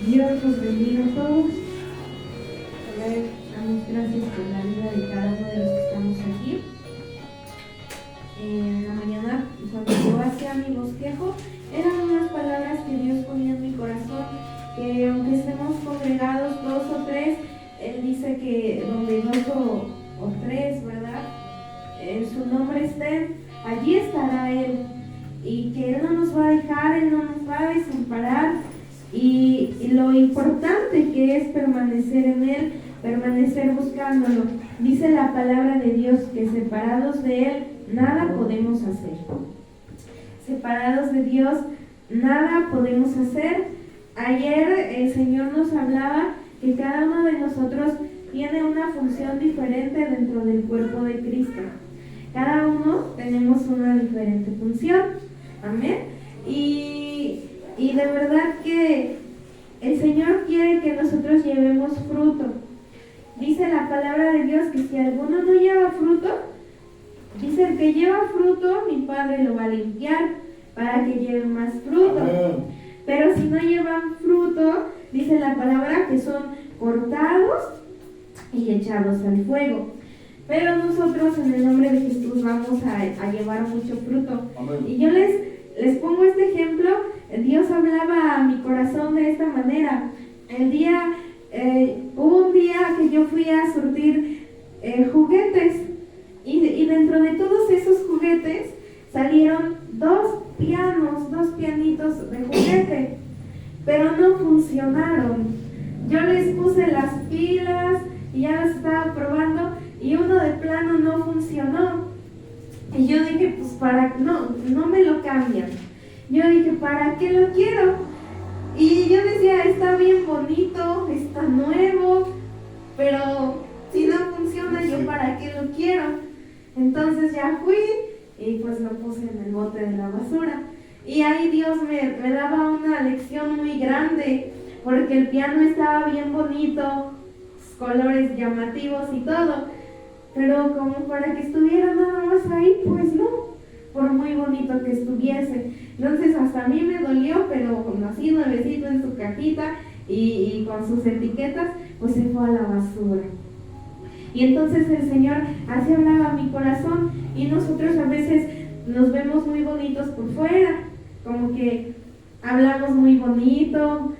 Dios los bendiga a todos. Damos gracias por la vida de cada uno de los que estamos aquí. En la mañana, cuando yo hacía mi bosquejo, eran unas palabras que Dios ponía en mi corazón, que aunque estemos congregados 2 o 3, Él dice que donde 2 o 3, ¿verdad? En su nombre estén, allí estará Él. Y que Él no nos va a dejar, Él no nos va a desamparar. Y lo importante que es permanecer en Él, permanecer buscándolo. Dice la palabra de Dios que separados de Él nada podemos hacer. Separados de Dios nada podemos hacer. Ayer el Señor nos hablaba que cada uno de nosotros tiene una función diferente dentro del cuerpo de Cristo. Cada uno tenemos una diferente función. Amén. Y de verdad que el Señor quiere que nosotros llevemos fruto. Dice la palabra de Dios que si alguno no lleva fruto, dice el que lleva fruto, mi Padre lo va a limpiar para que lleve más fruto. Amén. Pero si no llevan fruto, dice la palabra que son cortados y echados al fuego. Pero nosotros en el nombre de Jesús vamos a llevar mucho fruto. Amén. Y yo les pongo este ejemplo. Dios hablaba a mi corazón de esta manera. Hubo un día que yo fui a surtir juguetes y dentro de todos esos juguetes salieron 2 pianitos de juguete, pero no funcionaron. Yo les puse las pilas y ya las estaba probando y uno de plano no funcionó. Y yo dije, pues no me lo cambian. Yo dije, ¿para qué lo quiero? Y yo decía, está bien bonito, está nuevo, pero si no funciona, ¿yo para qué lo quiero? Entonces ya fui y pues lo puse en el bote de la basura. Y ahí Dios me daba una lección muy grande, porque el piano estaba bien bonito, colores llamativos y todo, pero como para que estuviera nada más ahí, pues no, por muy bonito que estuviese. Entonces hasta a mí me dolió, pero como así nuevecito en su cajita y con sus etiquetas, pues se fue a la basura. Y entonces el Señor así hablaba a mi corazón, y nosotros a veces nos vemos muy bonitos por fuera, como que hablamos muy bonito,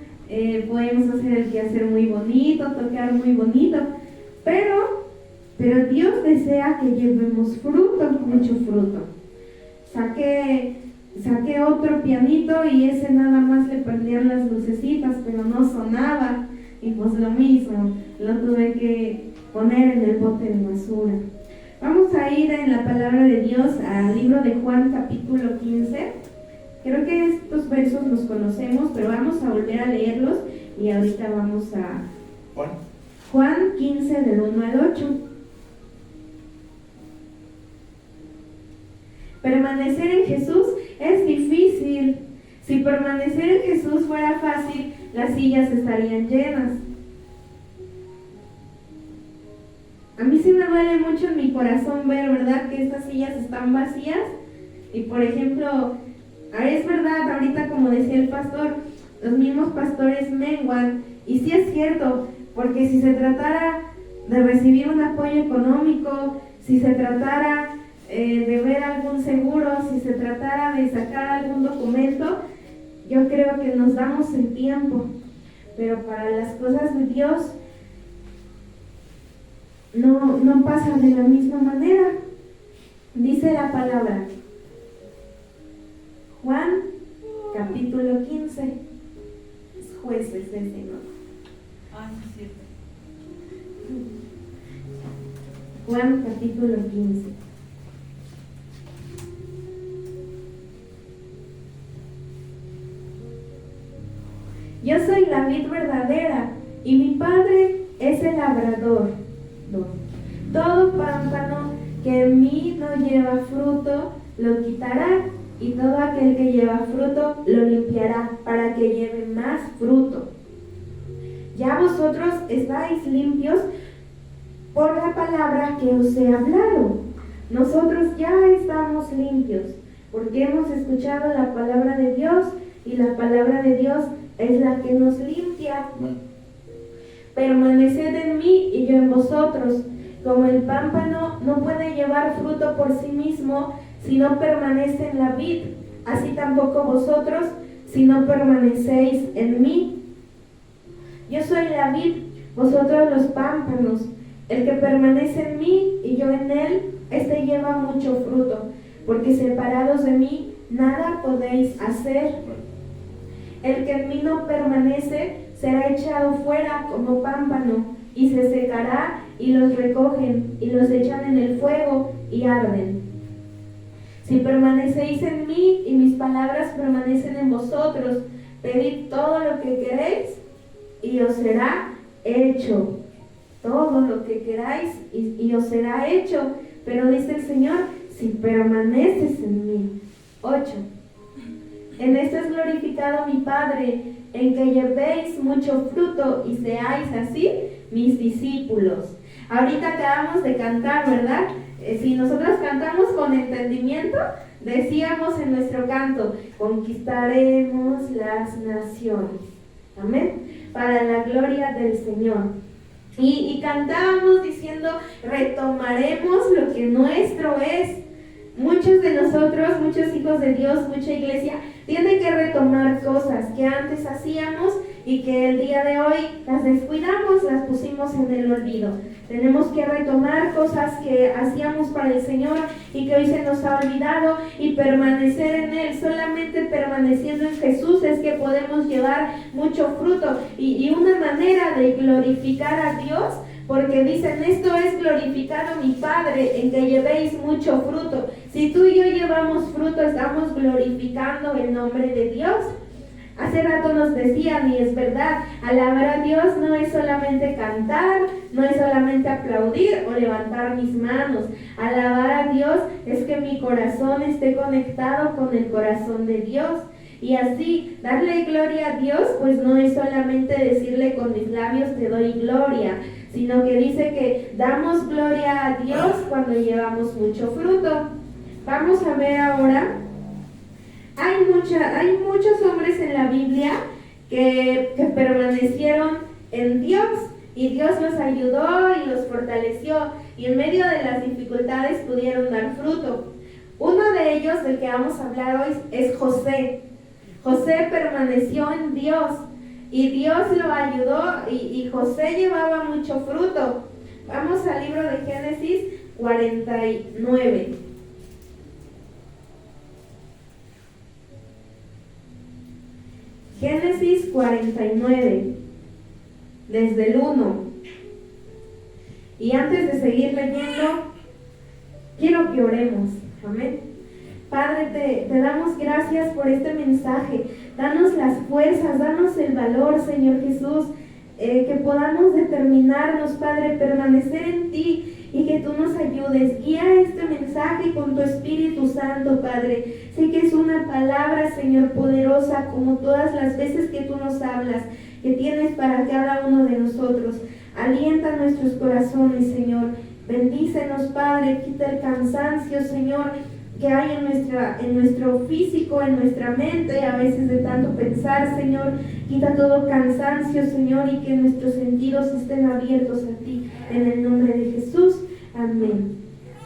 podemos hacer el quehacer muy bonito, tocar muy bonito, pero Dios desea que llevemos fruto, mucho fruto. Saqué otro pianito y ese nada más le prendían las lucecitas, pero no sonaba, y pues lo mismo, lo tuve que poner en el bote de basura. Vamos a ir en la palabra de Dios al libro de Juan capítulo 15. Creo que estos versos los conocemos, pero vamos a volver a leerlos y ahorita vamos a Juan 15 del 1 al 8. Permanecer en Jesús es difícil. Si permanecer en Jesús fuera fácil, las sillas estarían llenas. A mí sí me duele mucho en mi corazón ver, ¿verdad?, que estas sillas están vacías. Y por ejemplo, es verdad, ahorita como decía el pastor, los mismos pastores menguan. Y sí es cierto, porque si se tratara de recibir un apoyo económico, si se tratara de ver algún seguro, si se tratara de sacar algún documento, yo creo que nos damos el tiempo. Pero para las cosas de Dios no pasa de la misma manera. Dice la palabra, Juan capítulo 15, es Jueces ese, ¿no? Sí, cierto. Juan capítulo 15. Yo soy la vid verdadera y mi Padre es el labrador. Todo pámpano que en mí no lleva fruto lo quitará, y todo aquel que lleva fruto lo limpiará para que lleve más fruto. Ya vosotros estáis limpios por la palabra que os he hablado. Nosotros ya estamos limpios porque hemos escuchado la palabra de Dios, y la palabra de Dios es la que nos limpia. ciega. Permaneced en mí y yo en vosotros. Como el pámpano no puede llevar fruto por sí mismo si no permanece en la vid, así tampoco vosotros si no permanecéis en mí. Yo soy la vid, vosotros los pámpanos. El que permanece en mí y yo en él, este lleva mucho fruto, porque separados de mí nada podéis hacer. El que en mí no permanece será echado fuera como pámpano y se secará, y los recogen y los echan en el fuego y arden. Si permanecéis en mí y mis palabras permanecen en vosotros, pedid todo lo que queréis y os será hecho. Todo lo que queráis y os será hecho. Pero dice el Señor, si permaneces en mí. 8. En esto es glorificado mi Padre, en que llevéis mucho fruto y seáis así mis discípulos. Ahorita acabamos de cantar, ¿verdad? Si nosotros cantamos con entendimiento, decíamos en nuestro canto, conquistaremos las naciones. Amén. Para la gloria del Señor. Y cantábamos diciendo, retomaremos lo que nuestro es. Muchos de nosotros, muchos hijos de Dios, mucha iglesia, tienen que retomar cosas que antes hacíamos y que el día de hoy las descuidamos, las pusimos en el olvido. Tenemos que retomar cosas que hacíamos para el Señor y que hoy se nos ha olvidado y permanecer en Él. Solamente permaneciendo en Jesús es que podemos llevar mucho fruto y una manera de glorificar a Dios, porque dicen, esto es glorificado mi Padre, en que llevéis mucho fruto. Si tú y yo llevamos fruto, estamos glorificando el nombre de Dios. Hace rato nos decían, y es verdad, alabar a Dios no es solamente cantar, no es solamente aplaudir o levantar mis manos. Alabar a Dios es que mi corazón esté conectado con el corazón de Dios. Y así, darle gloria a Dios, pues no es solamente decirle con mis labios te doy gloria, sino que dice que damos gloria a Dios cuando llevamos mucho fruto. Vamos a ver ahora. Hay muchos hombres en la Biblia que permanecieron en Dios y Dios los ayudó y los fortaleció y en medio de las dificultades pudieron dar fruto. Uno de ellos, del que vamos a hablar hoy, es José. José permaneció en Dios y Dios lo ayudó y José llevaba mucho fruto. Vamos al libro de Génesis 49. Génesis 49, desde el 1. Y antes de seguir leyendo, quiero que oremos. Amén. Padre, te damos gracias por este mensaje. Danos las fuerzas, danos el valor, Señor Jesús, que podamos determinarnos, Padre, permanecer en ti y que tú nos ayudes. Guía este mensaje con tu Espíritu Santo, Padre. Sé que es una palabra, Señor, poderosa, como todas las veces que tú nos hablas, que tienes para cada uno de nosotros. Alienta nuestros corazones, Señor. Bendícenos, Padre. Quita el cansancio, Señor, que hay en nuestro físico, en nuestra mente, a veces de tanto pensar, Señor. Quita todo cansancio, Señor, y que nuestros sentidos estén abiertos a ti. En el nombre de Jesús. Amén.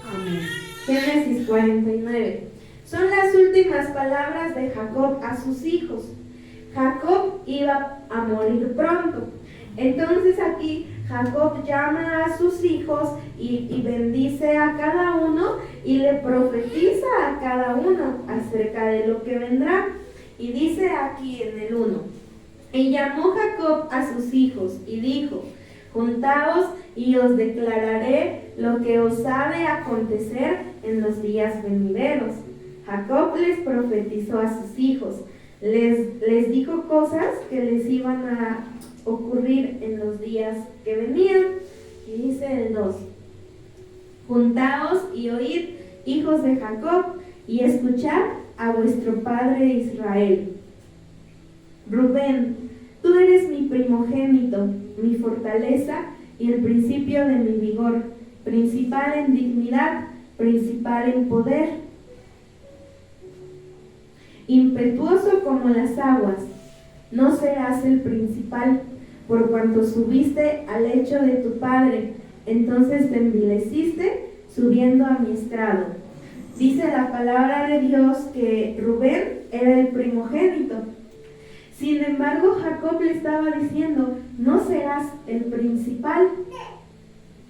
Amén. Génesis 49. Son las últimas palabras de Jacob a sus hijos. Jacob iba a morir pronto. Entonces aquí Jacob llama a sus hijos y bendice a cada uno y le profetiza a cada uno acerca de lo que vendrá. Y dice aquí en el 1: y llamó Jacob a sus hijos y dijo: juntaos y os declararé lo que os ha de acontecer en los días venideros. Jacob les profetizó a sus hijos, les dijo cosas que les iban a ocurrir en los días que venían. Y dice el 2: juntaos y oíd, hijos de Jacob, y escuchad a vuestro padre Israel. Rubén, tú eres mi primogénito, mi fortaleza y el principio de mi vigor, principal en dignidad, principal en poder, impetuoso como las aguas. No serás el principal, por cuanto subiste al lecho de tu padre, entonces te envileciste subiendo a mi estrado. Dice la palabra de Dios que Rubén era el primogénito. Sin embargo, Jacob le estaba diciendo, no serás el principal.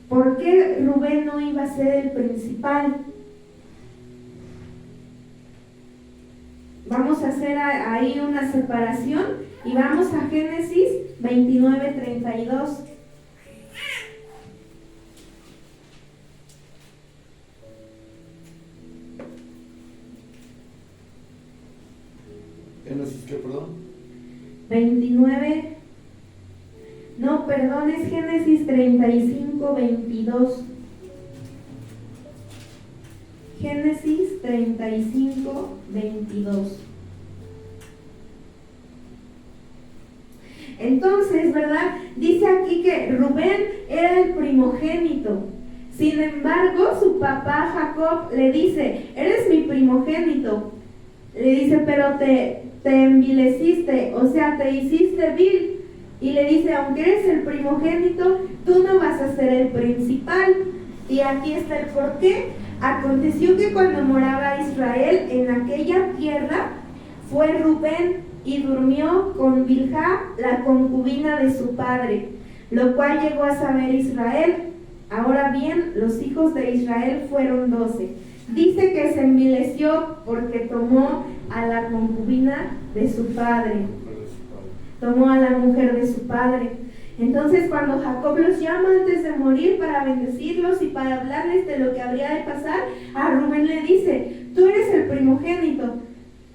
¿Por qué Rubén no iba a ser el principal? Vamos a hacer ahí una separación y vamos a Génesis 29:32. Génesis, ¿qué, perdón? 29. No, perdón, es Génesis 35:22. Génesis 35:22. Entonces, ¿verdad? Dice aquí que Rubén era el primogénito. Sin embargo, su papá Jacob le dice, eres mi primogénito. Le dice, pero te envileciste, o sea, te hiciste vil. Y le dice, aunque eres el primogénito, tú no vas a ser el principal. Y aquí está el porqué. Aconteció que cuando moraba Israel en aquella tierra, fue Rubén y durmió con Bilhá, la concubina de su padre, lo cual llegó a saber Israel. Ahora bien, los hijos de Israel fueron 12. Dice que se envileció porque tomó a la concubina de su padre. Tomó a la mujer de su padre. Entonces, cuando Jacob los llama antes de morir para bendecirlos y para hablarles de lo que habría de pasar, a Rubén le dice, tú eres el primogénito,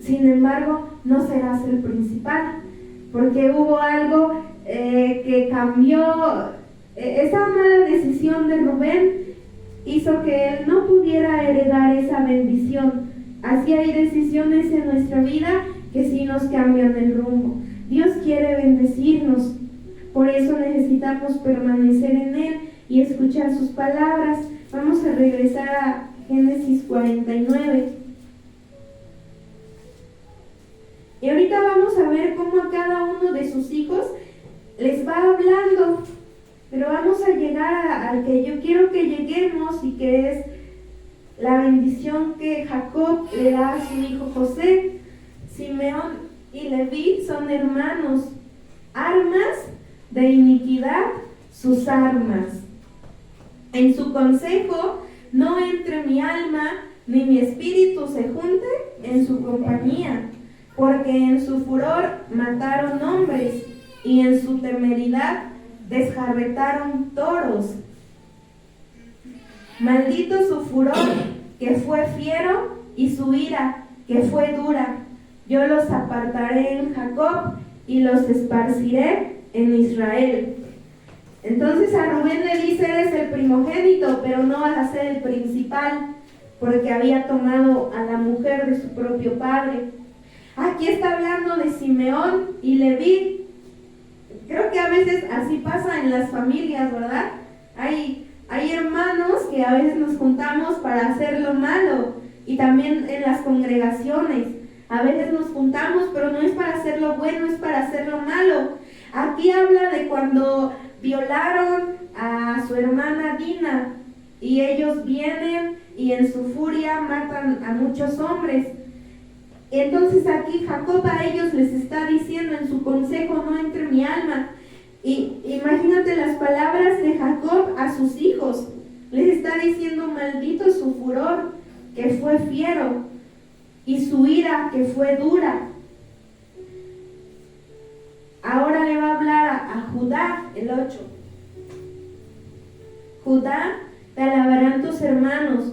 sin embargo, no serás el principal, porque hubo algo que cambió. Esa mala decisión de Rubén hizo que él no pudiera heredar esa bendición. Así hay decisiones en nuestra vida que sí nos cambian el rumbo. Dios quiere bendecirnos, por eso necesitamos permanecer en Él y escuchar sus palabras. Vamos a regresar a Génesis 49. Y ahorita vamos a ver cómo a cada uno de sus hijos les va hablando. Pero vamos a llegar al que yo quiero que lleguemos y que es la bendición que Jacob le da a su hijo José. Simeón y Leví son hermanos. Armas de iniquidad sus armas. En su consejo no entre mi alma ni mi espíritu se junte en su compañía, porque en su furor mataron hombres y en su temeridad desjarretaron toros. Maldito su furor, que fue fiero, y su ira, que fue dura. Yo los apartaré en Jacob y los esparciré en Israel. Entonces a Rubén le dice, eres el primogénito, pero no vas a ser el principal, porque había tomado a la mujer de su propio padre. Aquí está hablando de Simeón y Leví. Creo que a veces así pasa en las familias, ¿verdad? Hay hermanos que a veces nos juntamos para hacer lo malo, y también en las congregaciones. A veces nos juntamos, pero no es para hacer lo bueno, es para hacer lo malo. Aquí habla de cuando violaron a su hermana Dina, y ellos vienen y en su furia matan a muchos hombres. Entonces aquí Jacob a ellos les está diciendo en su consejo, no entre mi alma. Y imagínate las palabras de Jacob a sus hijos. Les está diciendo, maldito su furor, que fue fiero, y su ira, que fue dura. Ahora le va a hablar a Judá, el 8. Judá, te alabarán tus hermanos,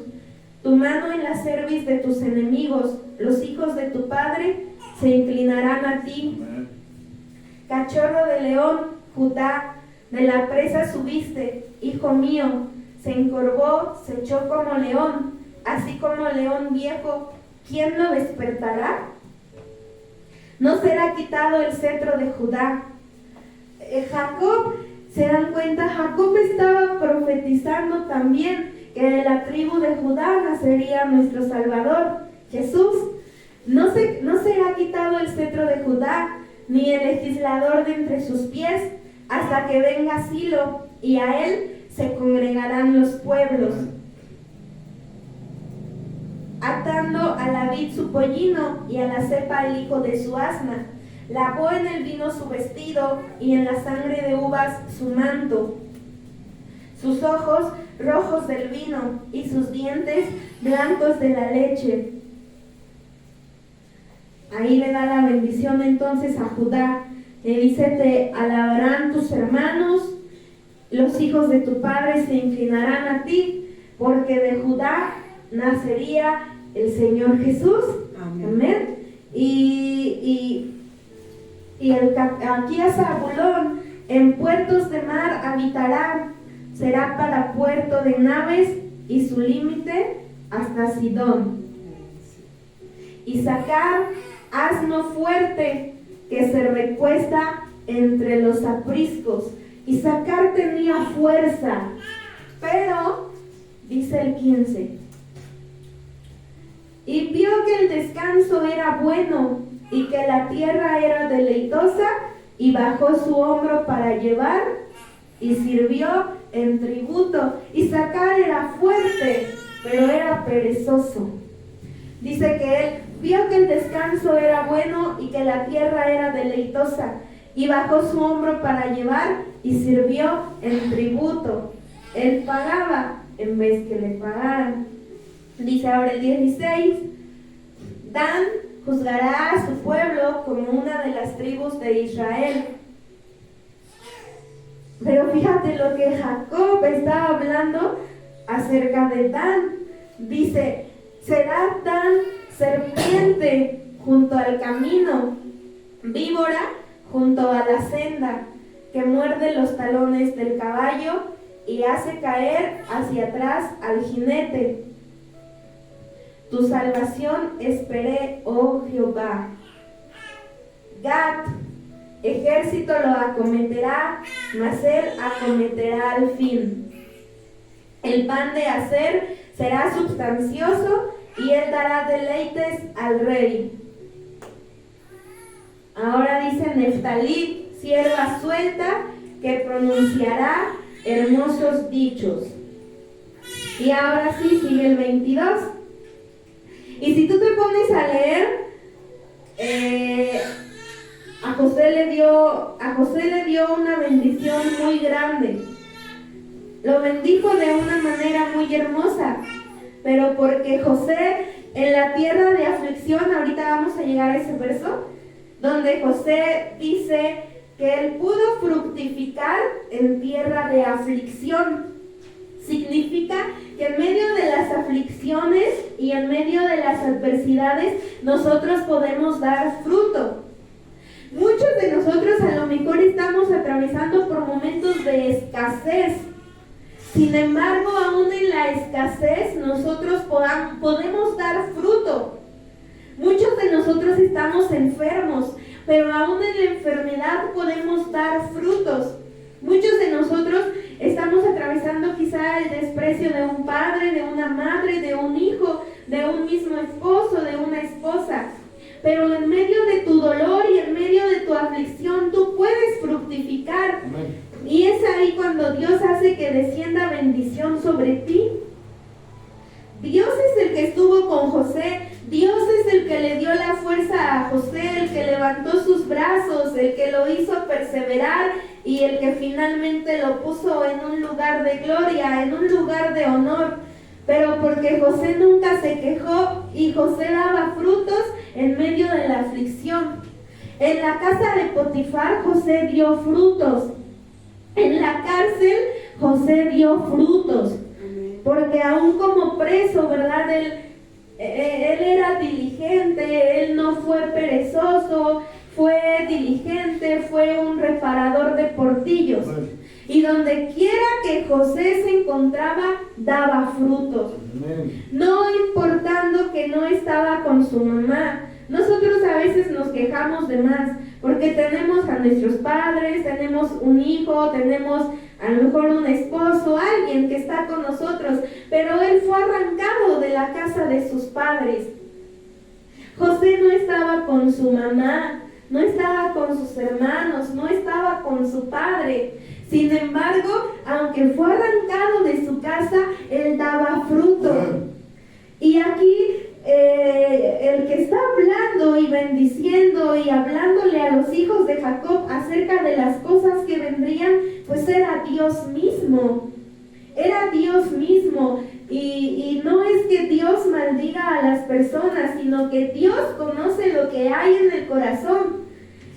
tu mano en la cerviz de tus enemigos, los hijos de tu padre se inclinarán a ti. Cachorro de león, Judá, de la presa subiste, hijo mío, se encorvó, se echó como león, así como león viejo, ¿quién lo despertará? No será quitado el cetro de Judá. Jacob, se dan cuenta, Jacob estaba profetizando también que de la tribu de Judá nacería nuestro Salvador, Jesús. No será quitado el cetro de Judá, ni el legislador de entre sus pies, hasta que venga Silo, y a él se congregarán los pueblos. Atando a la vid su pollino y a la cepa el hijo de su asna, lavó en el vino su vestido y en la sangre de uvas su manto. Sus ojos rojos del vino y sus dientes blancos de la leche. Ahí le da la bendición entonces a Judá. Le dice: te alabarán tus hermanos, los hijos de tu padre se inclinarán a ti, porque de Judá nacería el Señor Jesús. Amén. Amén. Aquí a Zabulón, en puertos de mar habitará, será para puerto de naves, y su límite hasta Sidón. Issacar, asno fuerte que se recuesta entre los apriscos. Issacar tenía fuerza, pero, dice el 15, y vio que el descanso era bueno y que la tierra era deleitosa, y bajó su hombro para llevar y sirvió en tributo. Issacar era fuerte, pero era perezoso. Dice que él vio que el descanso era bueno y que la tierra era deleitosa, y bajó su hombro para llevar y sirvió en tributo. Él pagaba en vez que le pagaran. Dice ahora el 16, Dan juzgará a su pueblo como una de las tribus de Israel. Pero fíjate lo que Jacob estaba hablando acerca de Dan. Dice: será Dan serpiente junto al camino, víbora junto a la senda, que muerde los talones del caballo y hace caer hacia atrás al jinete. Tu salvación esperé, oh Jehová. Gad, ejército lo acometerá, mas él acometerá al fin. El pan de Aser será substancioso, y él dará deleites al rey. Ahora dice Neftalí, sierva suelta, que pronunciará hermosos dichos. Y ahora sí, sigue el 22. Y si tú te pones a leer, a José le dio una bendición muy grande. Lo bendijo de una manera muy hermosa, pero porque José en la tierra de aflicción, ahorita vamos a llegar a ese verso, donde José dice que él pudo fructificar en tierra de aflicción. Significa que en medio de las aflicciones y en medio de las adversidades nosotros podemos dar fruto. Muchos de nosotros a lo mejor estamos atravesando por momentos de escasez. Sin embargo, aún en la escasez nosotros podemos dar fruto. Muchos de nosotros estamos enfermos, pero aún en la enfermedad podemos dar frutos. Muchos de nosotros estamos atravesando quizá el desprecio de un padre, de una madre, de un hijo, de un mismo esposo, de una esposa. Pero en medio de tu dolor y en medio de tu aflicción, tú puedes fructificar. Amén. Y es ahí cuando Dios hace que descienda bendición sobre ti. Dios es el que estuvo con José. Dios es el que le dio la fuerza a José, el que levantó sus brazos, el que lo hizo perseverar y el que finalmente lo puso en un lugar de gloria, en un lugar de honor. Pero porque José nunca se quejó y José daba frutos en medio de la aflicción. En la casa de Potifar José dio frutos. En la cárcel José dio frutos. Porque aún como preso, ¿verdad? Él era diligente, él no fue perezoso, fue diligente, fue un reparador de portillos. Y donde quiera que José se encontraba, daba frutos. No importando que no estaba con su mamá. Nosotros a veces nos quejamos de más, porque tenemos a nuestros padres, tenemos un hijo, tenemos a lo mejor un esposo, alguien que está con nosotros, pero él fue arrancado de la casa de sus padres. José no estaba con su mamá, no estaba con sus hermanos, no estaba con su padre. Sin embargo, aunque fue arrancado de su casa, él daba fruto. Y aquí el que está hablando y bendiciendo y hablándole a los hijos de Jacob acerca de las cosas que vendrían, pues era Dios mismo. Era Dios mismo. Y no es que Dios maldiga a las personas, sino que Dios conoce lo que hay en el corazón.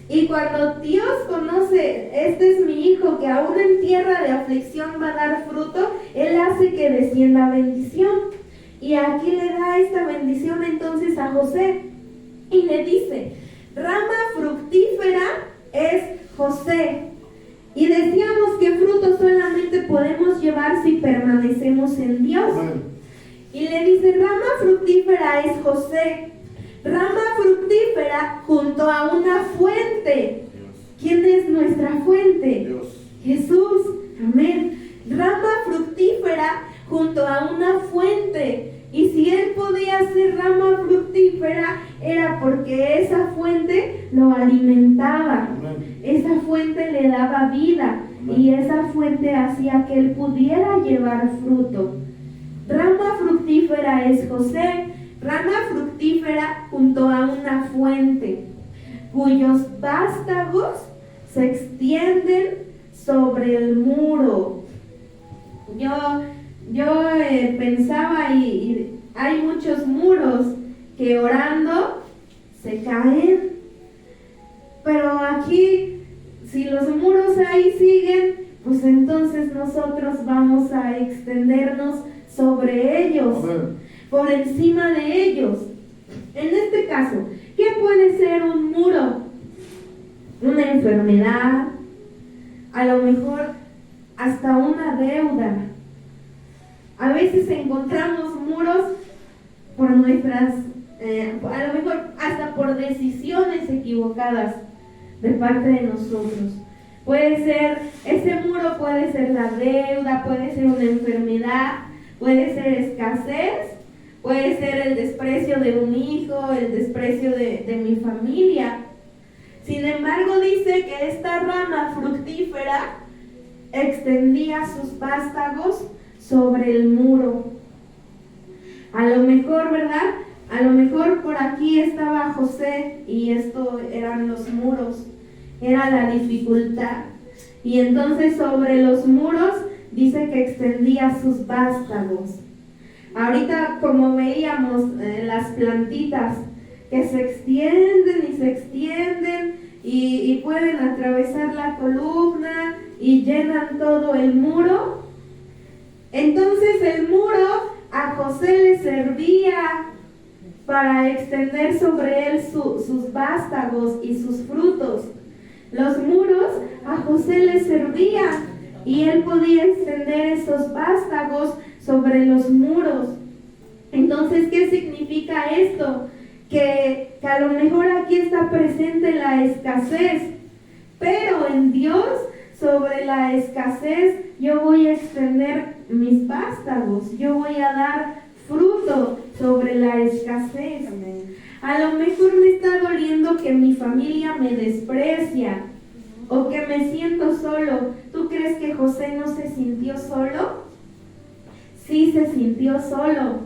Y cuando Dios conoce, este es mi hijo que aún en tierra de aflicción va a dar fruto, Él hace que descienda bendición. Y aquí le da esta bendición entonces a José y le dice, rama fructífera es José. Y decíamos que fruto solamente podemos llevar si permanecemos en Dios. Y le dice, rama fructífera es José, rama fructífera junto a una fuente. ¿Quién es nuestra fuente? Dios. Jesús. Amén. Rama fructífera junto a una fuente. Y si él podía ser rama fructífera, era porque esa fuente lo alimentaba. Amén. Esa fuente le daba vida. Amén. Y esa fuente hacía que él pudiera llevar fruto. Rama fructífera es José, rama fructífera junto a una fuente, cuyos vástagos se extienden sobre el muro. Yo pensaba y hay muchos muros que orando se caen, pero aquí si los muros ahí siguen, pues entonces nosotros vamos a extendernos sobre ellos, Amén. por encima de ellos. En este caso, ¿qué puede ser un muro? Una enfermedad, a lo mejor hasta una deuda. A veces encontramos muros por nuestras, a lo mejor hasta por decisiones equivocadas de parte de nosotros. Puede ser, ese muro puede ser la deuda, puede ser una enfermedad, puede ser escasez, puede ser el desprecio de un hijo, el desprecio de mi familia. Sin embargo, dice que esta rama fructífera extendía sus vástagos sobre el muro. A lo mejor, ¿verdad? A lo mejor por aquí estaba José y esto eran los muros, era la dificultad. Y entonces sobre los muros dice que extendía sus vástagos. Ahorita como veíamos las plantitas que se extienden y se extienden y pueden atravesar la columna y llenan todo el muro. Entonces el muro a José le servía para extender sobre él sus vástagos y sus frutos. Los muros a José le servían y él podía extender esos vástagos sobre los muros. Entonces, ¿qué significa esto? Que a lo mejor aquí está presente la escasez, pero en Dios, sobre la escasez, yo voy a extender mis vástagos, yo voy a dar fruto sobre la escasez. Amén. A lo mejor me está doliendo que mi familia me desprecia o que me siento solo. ¿Tú crees que José no se sintió solo? Sí se sintió solo,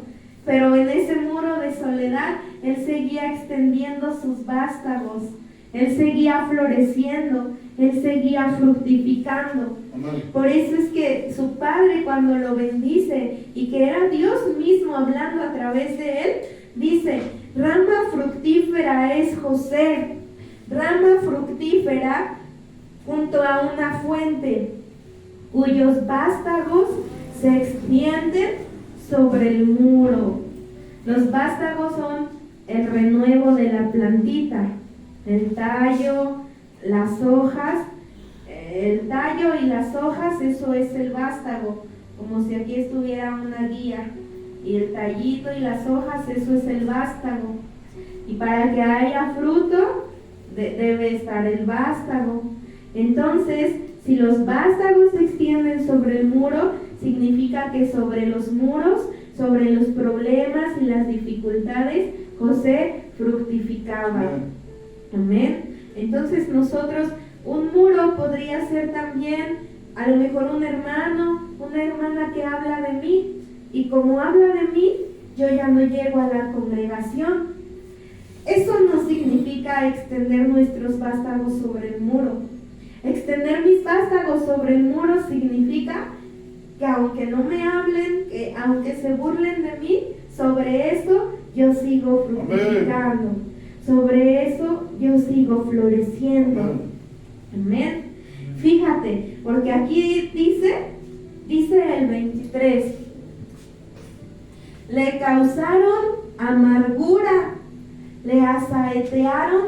pero en ese muro de soledad él seguía extendiendo sus vástagos, él seguía floreciendo, él seguía fructificando. Amén. Por eso es que su padre, cuando lo bendice y que era Dios mismo hablando a través de él, dice: rama fructífera es José, rama fructífera junto a una fuente, cuyos vástagos se extienden sobre el muro. Los vástagos son el renuevo de la plantita, el tallo, las hojas. El tallo y las hojas, eso es el vástago, como si aquí estuviera una guía. Y el tallito y las hojas, eso es el vástago. Y para que haya fruto, debe estar el vástago. Entonces, si los vástagos se extienden sobre el muro, significa que sobre los muros, sobre los problemas y las dificultades, José fructificaba. Amén. Entonces nosotros, un muro podría ser también a lo mejor un hermano, una hermana que habla de mí, y como habla de mí, yo ya no llego a la congregación. Eso no significa extender nuestros vástagos sobre el muro. Extender mis vástagos sobre el muro significa que aunque no me hablen, que aunque se burlen de mí, sobre eso yo sigo fructificando. Sobre eso yo sigo floreciendo. Amén. Fíjate, porque aquí dice el 23, le causaron amargura, le asaetearon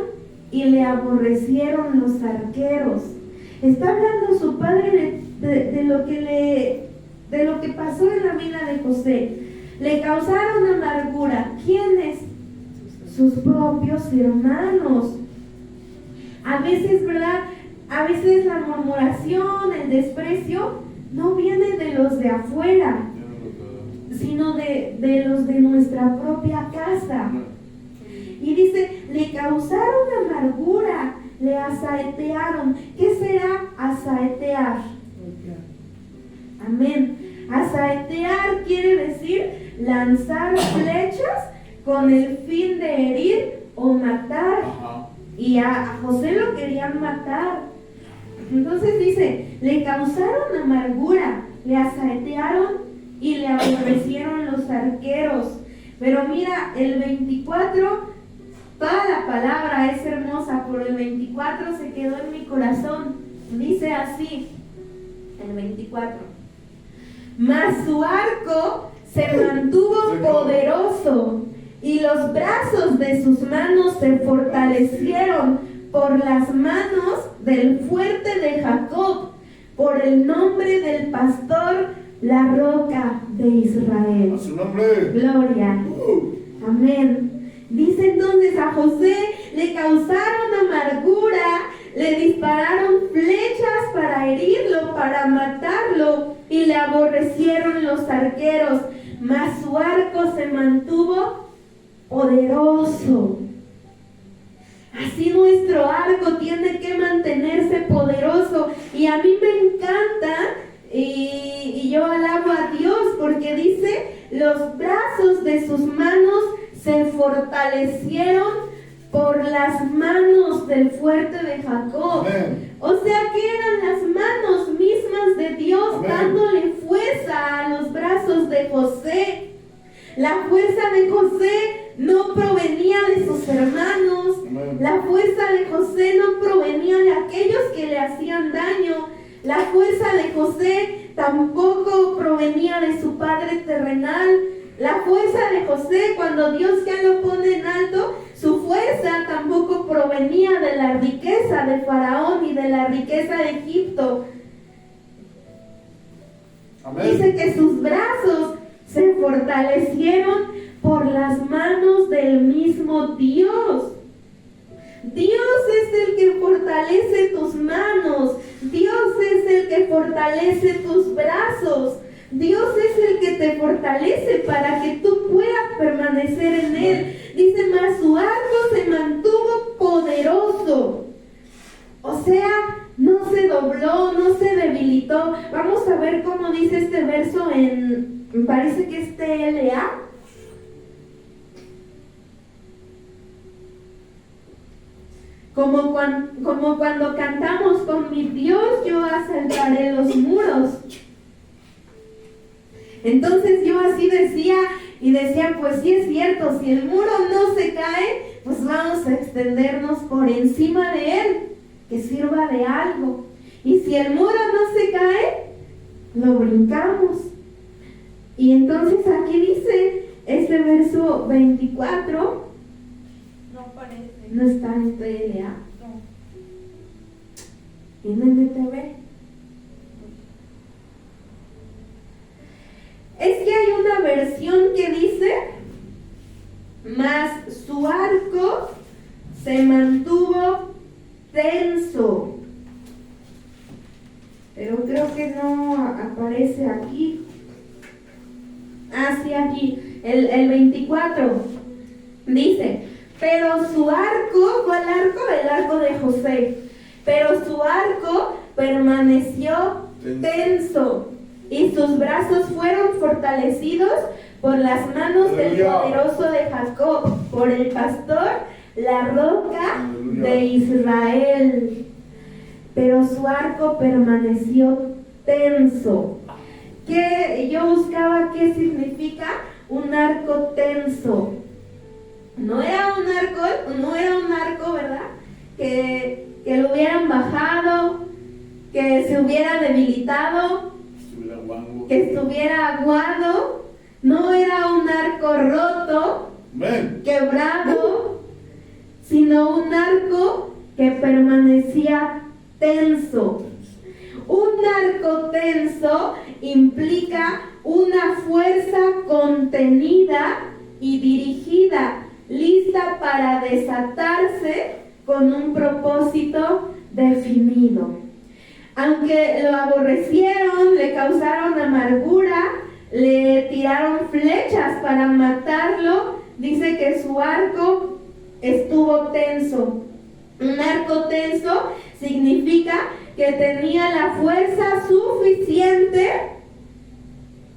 y le aborrecieron los arqueros. Está hablando su padre de lo que pasó en la vida de José. Le causaron amargura. ¿Quiénes? Sus propios hermanos. A veces, ¿verdad? A veces la murmuración, el desprecio, no viene de los de afuera, sino de los de nuestra propia casa. Y dice, le causaron amargura, le asaetearon. ¿Qué será asaetear? Amén. Asaetear quiere decir lanzar flechas con el fin de herir o matar. Y a José lo querían matar. Entonces dice, le causaron amargura, le asaetearon y le aborrecieron los arqueros. Pero mira, el 24, toda la palabra es hermosa, pero el 24 se quedó en mi corazón. Dice así, el 24. Mas su arco se mantuvo poderoso y los brazos de sus manos se fortalecieron por las manos del fuerte de Jacob, por el nombre del pastor, la roca de Israel. A su nombre. Gloria. Amén. Dice entonces, a José le causaron amargura, le dispararon flechas para herirlo, para matarlo, y le aborrecieron los arqueros, mas su arco se mantuvo poderoso. Así nuestro arco tiene que mantenerse poderoso. Y a mí me encanta, y yo alabo a Dios, porque dice, los brazos de sus manos se fortalecieron por las manos del fuerte de Jacob. Amén. O sea que eran las manos mismas de Dios. Amén. Dándole fuerza a los brazos de José. La fuerza de José no provenía de sus hermanos. Amén. La fuerza de José no provenía de aquellos que le hacían daño. La fuerza de José tampoco provenía de su padre terrenal. La fuerza de José, cuando Dios ya lo pone en alto, su fuerza tampoco provenía de la riqueza de Faraón y de la riqueza de Egipto. Amén. Dice que sus brazos se fortalecieron por las manos del mismo Dios. Dios es el que fortalece tus manos. Dios es el que fortalece tus brazos. Dios es el que te fortalece para que tú puedas permanecer en Él. Dice, mas su arco se mantuvo poderoso. O sea, no se dobló, no se debilitó. Vamos a ver cómo dice este verso me parece que es TLA. Como cuando cantamos, con mi Dios yo asaltaré los muros. Entonces yo así decía, pues sí es cierto, si el muro no se cae, pues vamos a extendernos por encima de él, que sirva de algo. Y si el muro no se cae, lo brincamos. Y entonces aquí dice, este verso 24, No parece. no está en PLA, No. en NTV. Es que hay una versión que dice, mas su arco se mantuvo tenso. Pero creo que no aparece aquí. Ah, sí, aquí. El 24 dice, Pero su arco, ¿cuál arco? El arco de José. Pero su arco permaneció tenso y sus brazos fueron fortalecidos por las manos del poderoso de Jacob, por el pastor, la roca de Israel. Pero su arco permaneció tenso. Que yo buscaba qué significa un arco tenso. No era un arco, ¿verdad? Que lo hubieran bajado, que se hubiera debilitado, que estuviera aguado. No era un arco roto, quebrado, sino un arco que permanecía tenso. Un arco tenso implica una fuerza contenida y dirigida, lista para desatarse con un propósito definido. Aunque lo aborrecieron, le causaron amargura, le tiraron flechas para matarlo, dice que su arco estuvo tenso. Un arco tenso significa que tenía la fuerza suficiente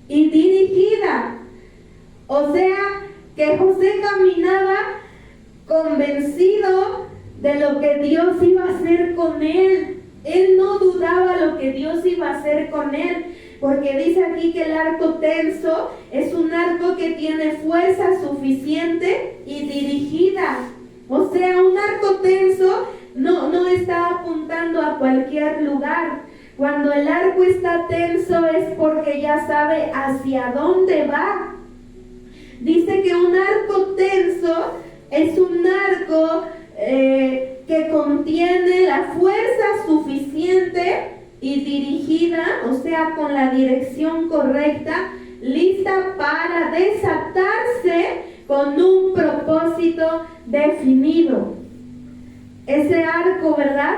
y dirigida. O sea, que José caminaba convencido de lo que Dios iba a hacer con él. Él no dudaba lo que Dios iba a hacer con él, porque dice aquí que el arco tenso es un arco que tiene fuerza suficiente y dirigida. O sea, un arco tenso no está apuntando a cualquier lugar. Cuando el arco está tenso es porque ya sabe hacia dónde va. Dice que un arco tenso es un arco que contiene la fuerza suficiente y dirigida, o sea, con la dirección correcta, lista para desatarse con un propósito definido. Ese arco, ¿verdad?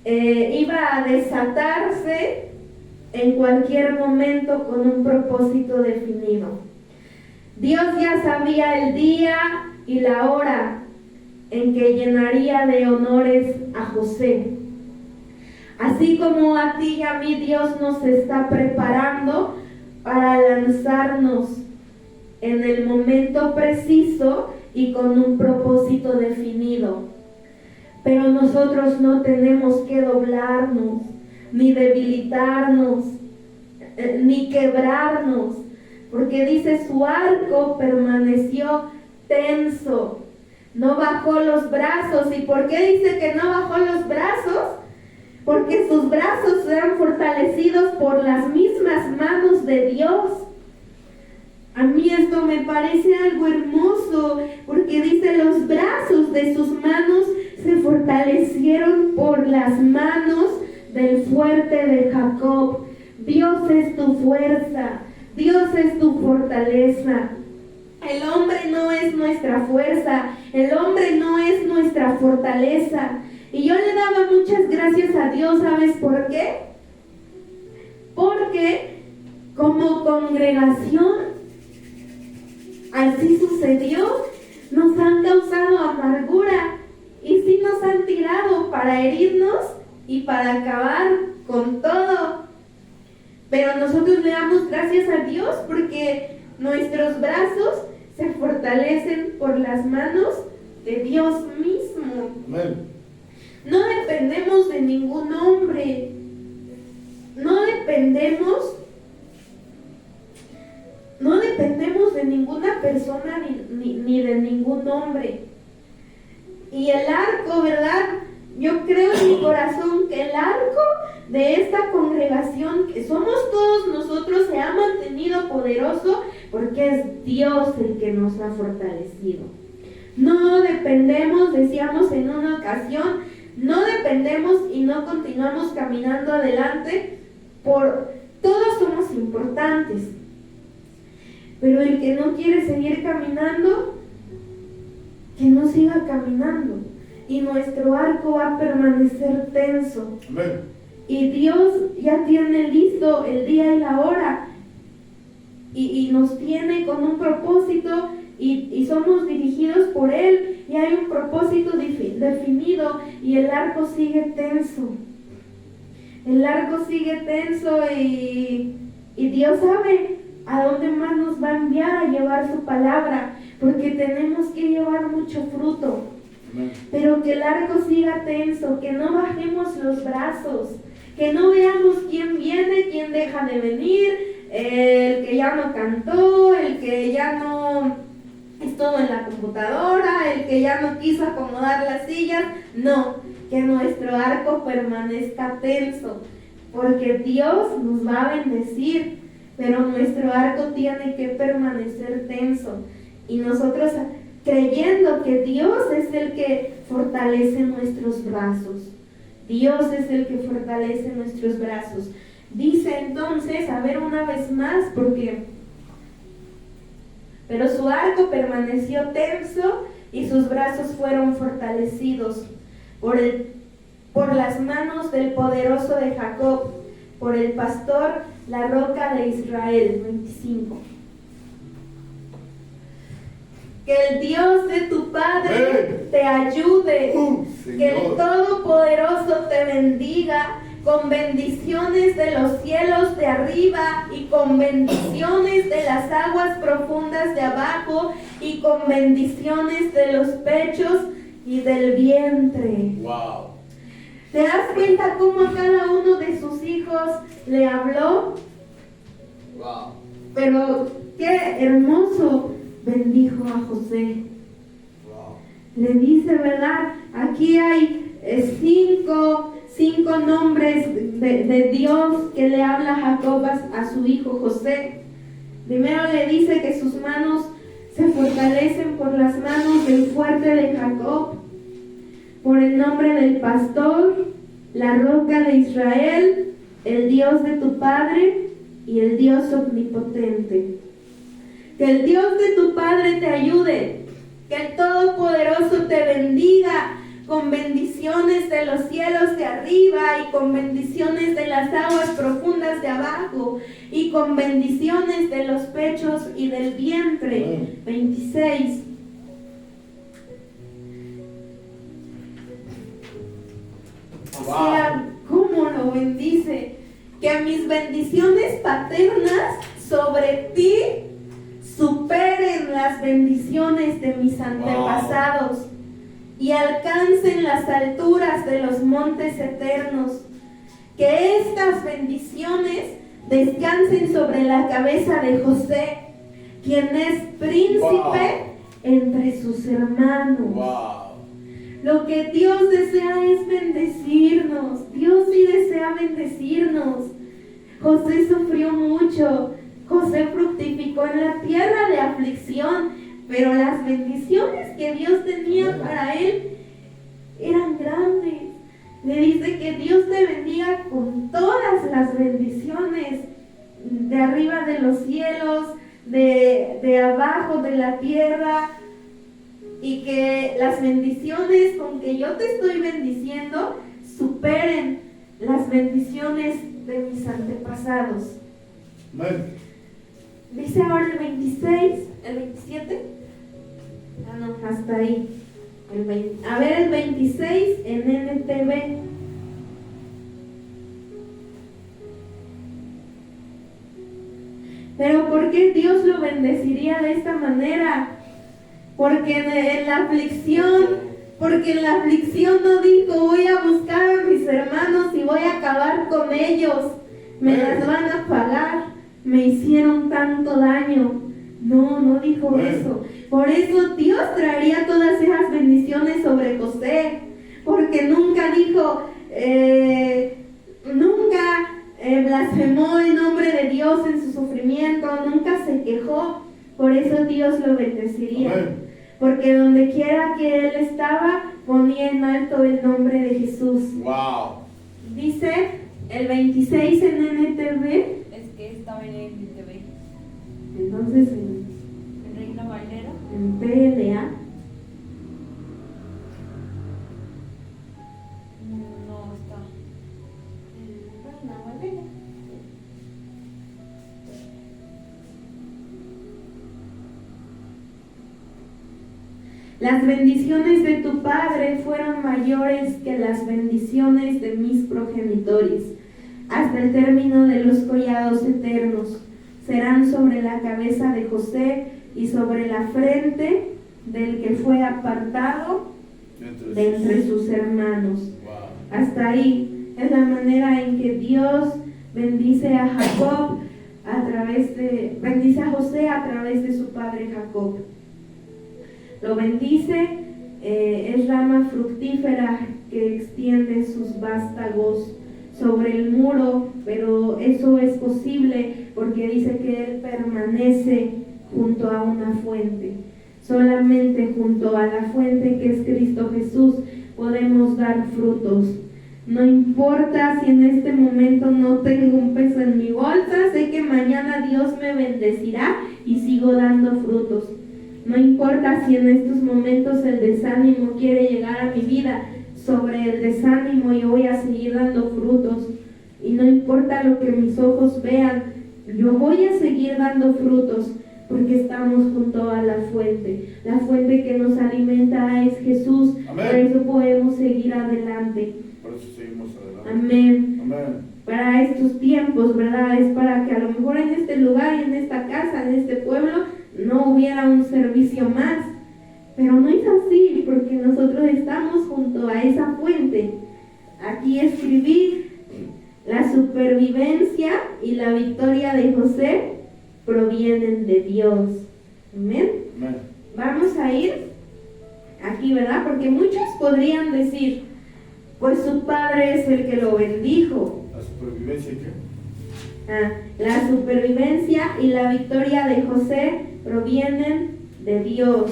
Iba a desatarse en cualquier momento con un propósito definido. Dios ya sabía el día y la hora en que llenaría de honores a José. Así como a ti y a mí Dios nos está preparando para lanzarnos en el momento preciso y con un propósito definido. Pero nosotros no tenemos que doblarnos, ni debilitarnos, ni quebrarnos, porque dice su arco permaneció tenso, no bajó los brazos. ¿Y por qué dice que no bajó los brazos? Porque sus brazos eran fortalecidos por las mismas manos de Dios. A mí esto me parece algo hermoso, porque dice los brazos de sus manos se fortalecieron por las manos del fuerte de Jacob. Dios es tu fuerza, Dios es tu fortaleza. El hombre no es nuestra fuerza, el hombre no es nuestra fortaleza. Y yo le daba muchas gracias a Dios, ¿sabes por qué? Porque como congregación, así sucedió, nos han causado amargura y sí nos han tirado para herirnos y para acabar con todo. Pero nosotros le damos gracias a Dios porque nuestros brazos se fortalecen por las manos de Dios mismo. Amén. No dependemos de ningún hombre, no dependemos de ninguna persona ni de ningún hombre. Y el arco, ¿verdad? Yo creo en mi corazón que el arco de esta congregación, que somos todos nosotros, se ha mantenido poderoso porque es Dios el que nos ha fortalecido. No dependemos, decíamos en una ocasión, no dependemos y no continuamos caminando adelante todos somos importantes. Pero el que no quiere seguir caminando, que no siga caminando. Y nuestro arco va a permanecer tenso. Amén. Y Dios ya tiene listo el día y la hora. Y nos tiene con un propósito y somos dirigidos por Él. y hay un propósito definido y el arco sigue tenso. El arco sigue tenso y Dios sabe a dónde más nos va a enviar a llevar su palabra, porque tenemos que llevar mucho fruto. Pero que el arco siga tenso, que no bajemos los brazos, que no veamos quién viene, quién deja de venir, el que ya no cantó, el que ya no estuvo en la computadora, el que ya no quiso acomodar las sillas. No, que nuestro arco permanezca tenso, porque Dios nos va a bendecir, pero nuestro arco tiene que permanecer tenso. Y nosotros creyendo que Dios es el que fortalece nuestros brazos. Dios es el que fortalece nuestros brazos. Dice entonces, a ver una vez más, pero su arco permaneció tenso y sus brazos fueron fortalecidos por las manos del poderoso de Jacob, por el pastor, la roca de Israel. 25. Que el Dios de tu Padre te ayude, que el Todopoderoso te bendiga con bendiciones de los cielos de arriba y con bendiciones de las aguas profundas de abajo y con bendiciones de los pechos y del vientre. Wow. ¿Te das cuenta cómo a cada uno de sus hijos le habló? Wow. Pero qué hermoso bendijo a José. Wow. Le dice, ¿verdad? Aquí hay cinco nombres de Dios que le habla Jacob a su hijo José. Primero le dice que sus manos se fortalecen por las manos del fuerte de Jacob, por el nombre del pastor, la roca de Israel, el Dios de tu Padre y el Dios omnipotente. Que el Dios de tu Padre te ayude, que el Todopoderoso te bendiga con bendiciones de los cielos de arriba y con bendiciones de las aguas profundas de abajo y con bendiciones de los pechos y del vientre. 26. O sea, ¿cómo lo bendice? Que mis bendiciones paternas sobre ti superen las bendiciones de mis antepasados y alcancen las alturas de los montes eternos. Que estas bendiciones descansen sobre la cabeza de José, quien es príncipe entre sus hermanos. Lo que Dios desea es bendecirnos. Dios sí desea bendecirnos. José sufrió mucho. José fructificó en la tierra de aflicción, pero las bendiciones que Dios tenía para él eran grandes. Le dice que Dios te bendiga con todas las bendiciones, de arriba de los cielos, de abajo de la tierra, y que las bendiciones con que yo te estoy bendiciendo superen las bendiciones de mis antepasados. Dice ahora el 26, el 27. Ah, no, hasta ahí. A ver el 26 en NTV. Pero ¿por qué Dios lo bendeciría de esta manera? Porque en la aflicción no dijo, voy a buscar a mis hermanos y voy a acabar con ellos, me las van a pagar, me hicieron tanto daño. No dijo eso. Por eso Dios traería todas esas bendiciones sobre José, porque nunca dijo, nunca blasfemó el nombre de Dios en su sufrimiento, nunca se quejó. Por eso Dios lo bendeciría. Porque donde quiera que él estaba, ponía en alto el nombre de Jesús. Dice el 26 en NTV. Es que estaba en NTV. Entonces En Reina Valera. en PLA. No está. En Reina Valera. Las bendiciones de tu padre fueron mayores que las bendiciones de mis progenitores, hasta el término de los collados eternos. Serán sobre la cabeza de José y sobre la frente del que fue apartado de entre sus hermanos. Wow. Hasta ahí es la manera en que Dios bendice a Jacob bendice a José a través de su padre Jacob. Lo bendice, es rama fructífera que extiende sus vástagos sobre el muro, pero eso es posible porque dice que él permanece junto a una fuente. Solamente junto a la fuente que es Cristo Jesús podemos dar frutos. No importa si en este momento no tengo un peso en mi bolsa, sé que mañana Dios me bendecirá y sigo dando frutos. No importa si en estos momentos el desánimo quiere llegar a mi vida, sobre el desánimo yo voy a seguir dando frutos. Y no importa lo que mis ojos vean, yo voy a seguir dando frutos porque estamos junto a la fuente. La fuente que nos alimenta es Jesús. Amén. Por eso podemos seguir adelante. Por eso seguimos adelante. Amén. Amén. Para estos tiempos, ¿verdad? Es para que a lo mejor en este lugar, en esta casa, en este pueblo, no hubiera un servicio más. Pero no es así, porque nosotros estamos junto a esa fuente. Aquí escribí: la supervivencia y la victoria de José provienen de Dios. Amén. Amén. Vamos a ir aquí, ¿verdad? Porque muchos podrían decir, pues su padre es el que lo bendijo. ¿La supervivencia qué? La supervivencia y la victoria de José provienen de Dios.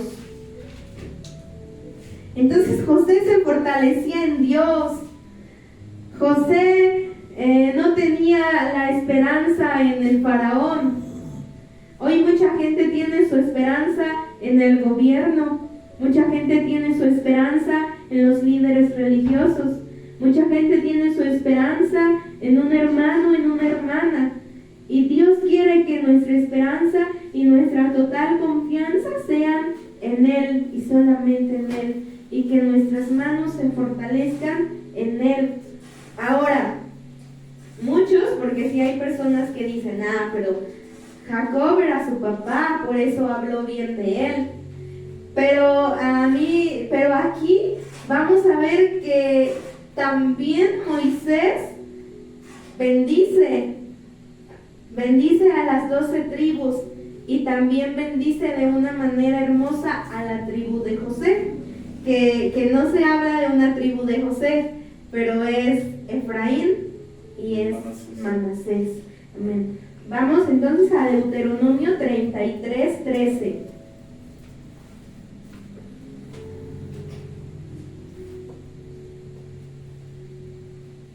Entonces José se fortalecía en Dios. José no tenía la esperanza en el faraón. Hoy mucha gente tiene su esperanza en el gobierno. Mucha gente tiene su esperanza en los líderes religiosos. Mucha gente tiene su esperanza en un hermano, en una hermana. Y Dios quiere que nuestra esperanza y nuestra total confianza sean en Él y solamente en Él. Y que nuestras manos se fortalezcan en Él. Ahora, muchos, porque sí hay personas que dicen, pero Jacob era su papá, por eso habló bien de él. Pero aquí vamos a ver que también Moisés bendice a las 12 tribus y también bendice de una manera hermosa a la tribu de José, que no se habla de una tribu de José, pero es Efraín y es Manasés. Amén. Vamos entonces a Deuteronomio 33:13.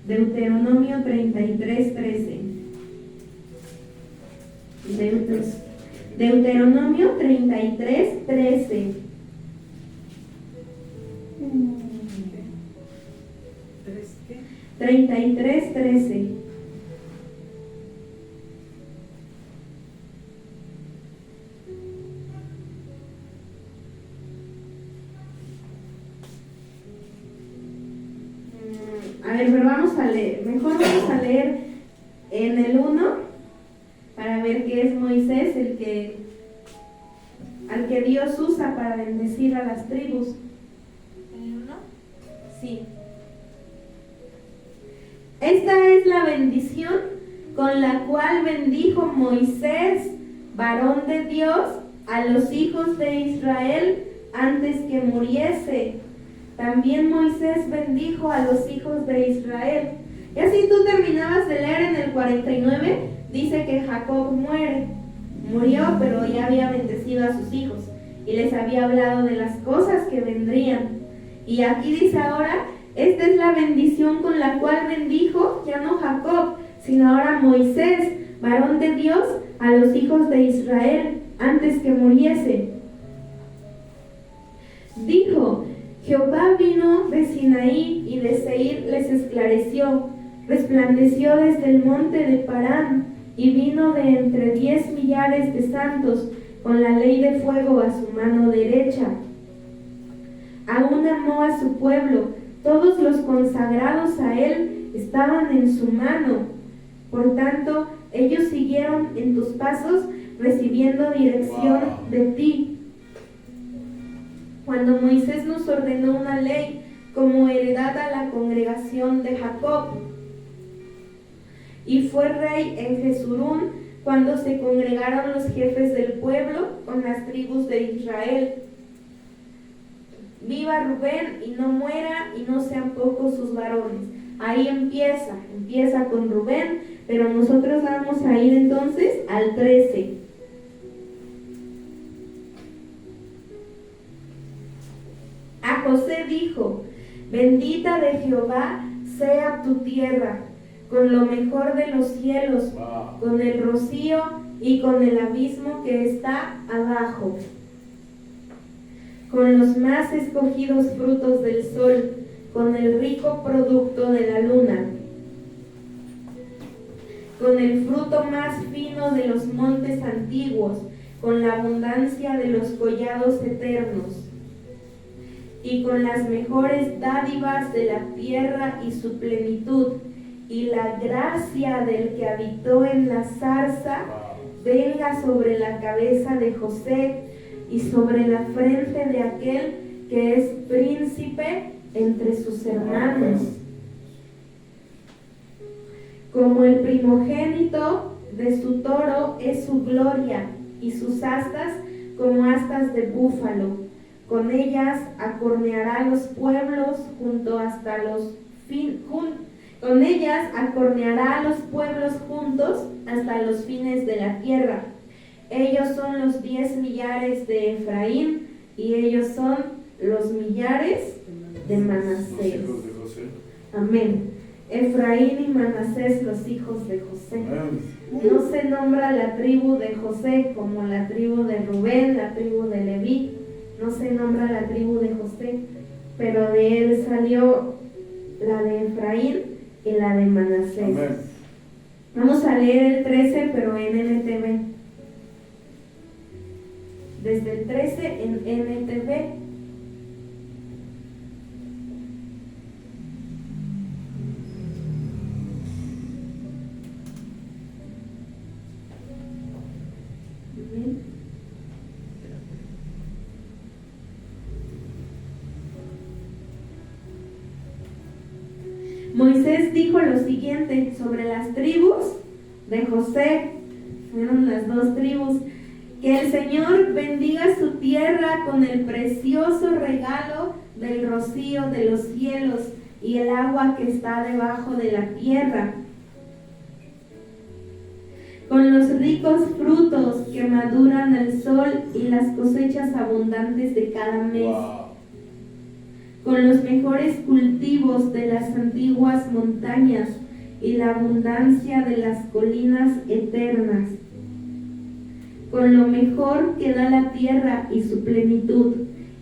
Deuteronomio 33:13. Deuteronomio 33:13. ¿Qué? 33:13. A ver, pero vamos a leer. Mejor vamos a leer en el 1 para ver que es Moisés al que Dios usa para bendecir a las tribus. ¿En el 1? Sí. Esta es la bendición con la cual bendijo Moisés, varón de Dios, a los hijos de Israel antes que muriese. También Moisés bendijo a los hijos de Israel. Y así tú terminabas de leer en el 49, dice que Jacob murió, pero ya había bendecido a sus hijos y les había hablado de las cosas que vendrían. Y aquí dice ahora, esta es la bendición con la cual bendijo, ya no Jacob, sino ahora Moisés, varón de Dios, a los hijos de Israel antes que muriese. Dijo: Jehová vino de Sinaí y de Seir les esclareció, resplandeció desde el monte de Parán y vino de entre 10 millares de santos con la ley de fuego a su mano derecha. Aún amó a su pueblo. Todos los consagrados a él estaban en su mano. Por tanto, ellos siguieron en tus pasos, recibiendo dirección de ti. Cuando Moisés nos ordenó una ley como heredad a la congregación de Jacob, y fue rey en Jesurún, cuando se congregaron los jefes del pueblo con las tribus de Israel. Viva Rubén y no muera, y no sean pocos sus varones. Ahí empieza con Rubén, pero nosotros vamos a ir entonces al 13. A José dijo: bendita de Jehová sea tu tierra, con lo mejor de los cielos, con el rocío y con el abismo que está abajo, con los más escogidos frutos del sol, con el rico producto de la luna, con el fruto más fino de los montes antiguos, con la abundancia de los collados eternos, y con las mejores dádivas de la tierra y su plenitud, y la gracia del que habitó en la zarza venga sobre la cabeza de José y sobre la frente de aquel que es príncipe entre sus hermanos. Como el primogénito de su toro es su gloria, y sus astas como astas de búfalo. Con ellas acorneará los pueblos con ellas acorneará a los pueblos juntos hasta los fines de la tierra. Ellos son los 10 millares de Efraín, y ellos son los millares de Manasés. Amén. Efraín y Manasés, los hijos de José. No se nombra la tribu de José como la tribu de Rubén, la tribu de Leví. No se nombra la tribu de José, pero de él salió la de Efraín y la de Manasés. Amén. Vamos a leer el 13, pero en NTV. Desde el 13 en NTV. Moisés dijo lo siguiente sobre las tribus de José, fueron las 2 tribus: que el Señor bendiga su tierra con el precioso regalo del rocío de los cielos y el agua que está debajo de la tierra, con los ricos frutos que maduran al sol y las cosechas abundantes de cada mes, con los mejores cultivos de las antiguas montañas y la abundancia de las colinas eternas, con lo mejor que da la tierra y su plenitud,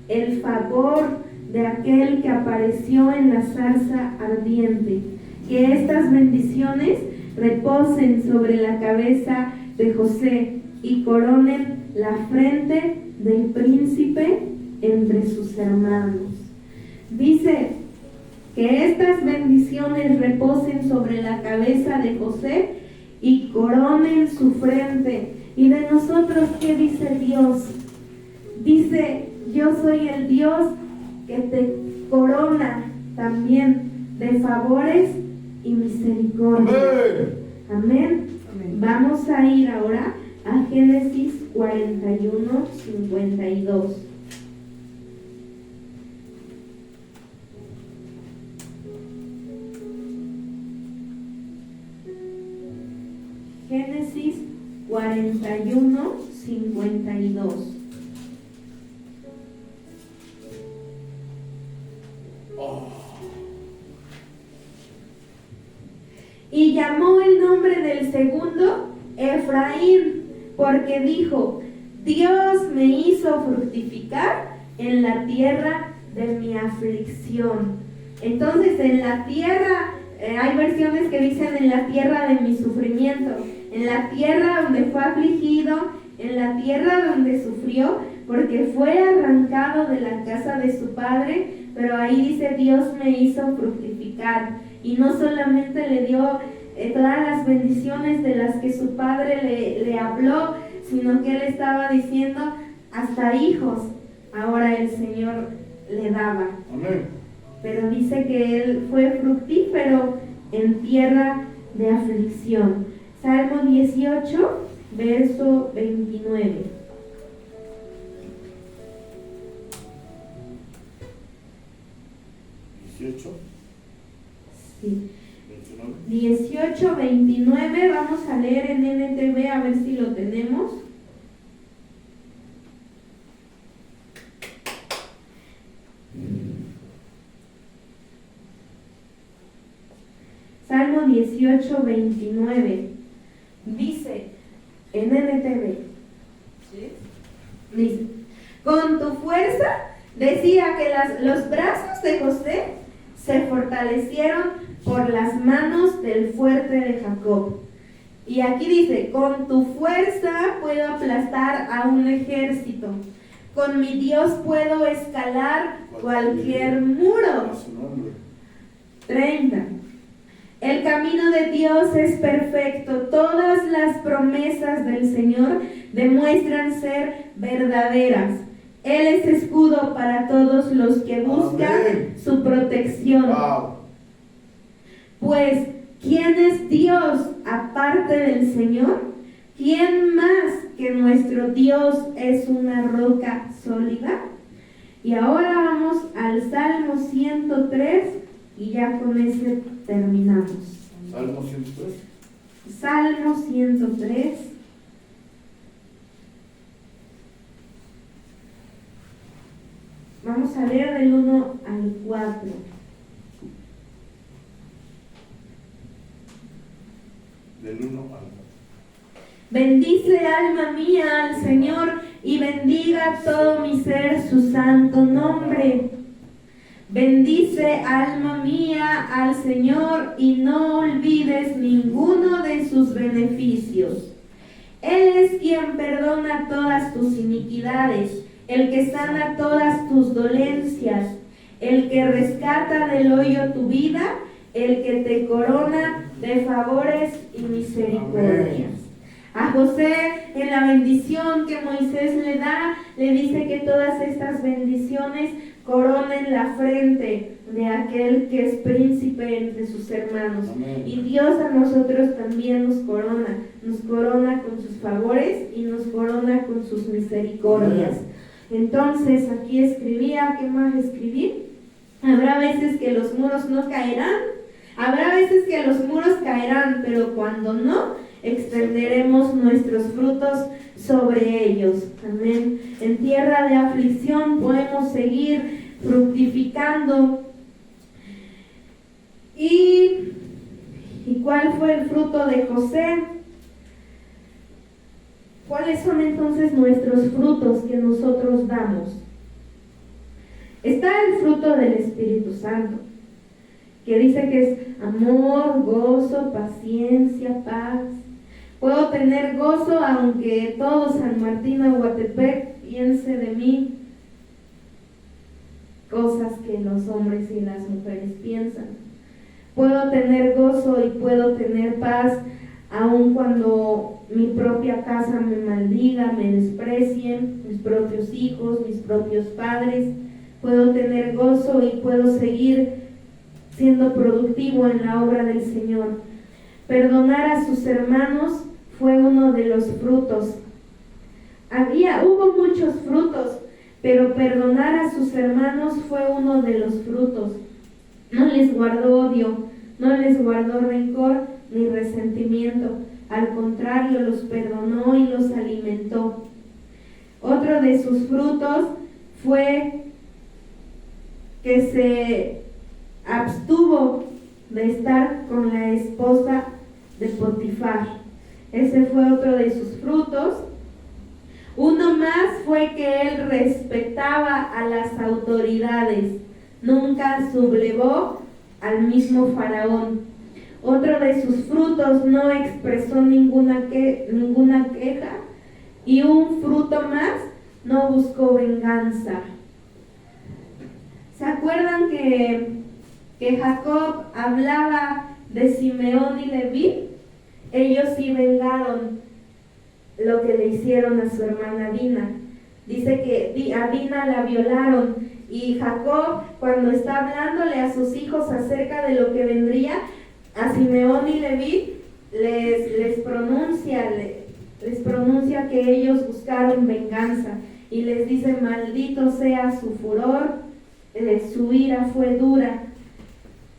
el favor de aquel que apareció en la zarza ardiente. Que estas bendiciones reposen sobre la cabeza de José y coronen la frente del príncipe entre sus hermanos. Dice que estas bendiciones reposen sobre la cabeza de José y coronen su frente. ¿Y de nosotros qué dice Dios? Dice: yo soy el Dios que te corona también de favores y misericordia. Amén. Amén. Vamos a ir ahora a Génesis 41, 52. Génesis 41, 52. Y llamó el nombre del segundo Efraín, porque dijo: Dios me hizo fructificar en la tierra de mi aflicción. Entonces, en la tierra, hay versiones que dicen en la tierra de mi sufrimiento, en la tierra donde fue afligido, en la tierra donde sufrió, porque fue arrancado de la casa de su padre, pero ahí dice, Dios me hizo fructificar. Y no solamente le dio todas las bendiciones de las que su padre le habló, sino que él estaba diciendo, hasta hijos, ahora el Señor le daba. Amén. Pero dice que él fue fructífero en tierra de aflicción. Salmo 18, verso 29. 18, Sí. 29. 18, 29, vamos a leer en NTV a ver si lo tenemos. Salmo 18, 29. Dice en NTV. Dice, con tu fuerza decía que los brazos de José se fortalecieron por las manos del fuerte de Jacob. Y aquí dice, con tu fuerza puedo aplastar a un ejército. Con mi Dios puedo escalar cualquier muro. 30. El camino de Dios es perfecto. Todas las promesas del Señor demuestran ser verdaderas. Él es escudo para todos los que buscan su protección. Wow. Pues, ¿quién es Dios aparte del Señor? ¿Quién más que nuestro Dios es una roca sólida? Y ahora vamos al Salmo 103 y ya con ese terminamos. Salmo 103. Salmo 103. Vamos a leer del 1 al 4. Del 1 al 4. Bendice alma mía al Señor y bendiga todo mi ser su santo nombre. Bendice alma mía al Señor y no olvides ninguno de sus beneficios. Él es quien perdona todas tus iniquidades, el que sana todas tus dolencias, el que rescata del hoyo tu vida, el que te corona de favores y misericordias. A José, en la bendición que Moisés le da, le dice que todas estas bendiciones coronen la frente de aquel que es príncipe entre sus hermanos. Amén. Y Dios a nosotros también nos corona con sus favores y nos corona con sus misericordias. Amén. Entonces, aquí escribía, ¿qué más escribí? Habrá veces que los muros no caerán, habrá veces que los muros caerán, pero cuando no, extenderemos nuestros frutos sobre ellos. Amén. En tierra de aflicción podemos seguir fructificando. ¿Y cuál fue el fruto de José? ¿Cuáles son entonces nuestros frutos que nosotros damos? Está el fruto del Espíritu Santo, que dice que es amor, gozo, paciencia, paz. Puedo tener gozo aunque todo San Martín o Guatepec piense de mí cosas que los hombres y las mujeres piensan. Puedo tener gozo y puedo tener paz aun cuando mi propia casa me maldiga, me desprecien, mis propios hijos, mis propios padres. Puedo tener gozo y puedo seguir siendo productivo en la obra del Señor. Perdonar a sus hermanos fue uno de los frutos. Hubo muchos frutos, pero perdonar a sus hermanos fue uno de los frutos. No les guardó odio, no les guardó rencor ni resentimiento. Al contrario, los perdonó y los alimentó. Otro de sus frutos fue que se abstuvo de estar con la esposa de Potifar. Ese fue otro de sus frutos. Uno más fue que él respetaba a las autoridades, nunca sublevó al mismo faraón. Otro de sus frutos, no expresó ninguna queja. Y un fruto más, no buscó venganza. ¿Se acuerdan que Jacob hablaba de Simeón y Leví? Ellos sí vengaron lo que le hicieron a su hermana Dina. Dice que a Dina la violaron, y Jacob, cuando está hablándole a sus hijos acerca de lo que vendría, a Simeón y Leví les pronuncia que ellos buscaron venganza, y les dice: maldito sea su furor, su ira fue dura.